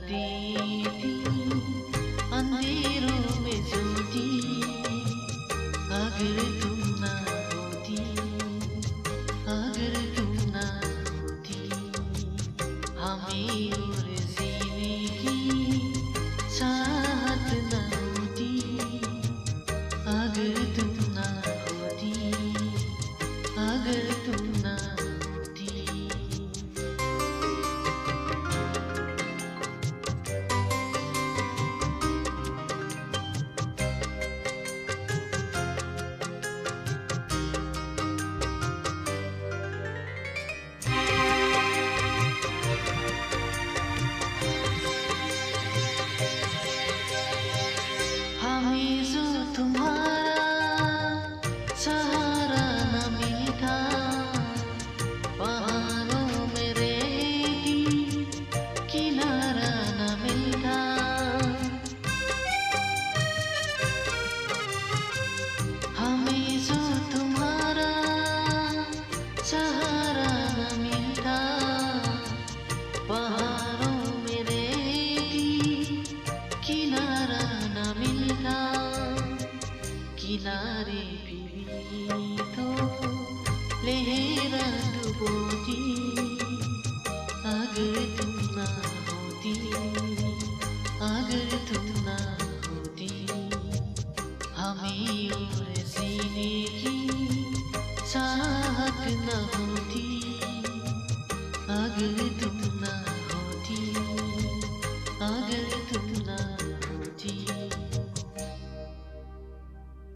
दी थी अंधेरों में ज्योति, अगर तुम ना होती, अगर तुम ना होती, हमें और जीने की चाहत न होती, अगर तुम ना होती, अगर तुम ना होती। हमें जो तुम्हारा सहारा न मिलता, पहाड़ों में रेती किनारा न मिलता, हमें जो तुम्हारा सहारा न मिलता, पहाड़ों में रेती किनारा न मिलता, किनारे भी तो लहरा डुबोती, अगर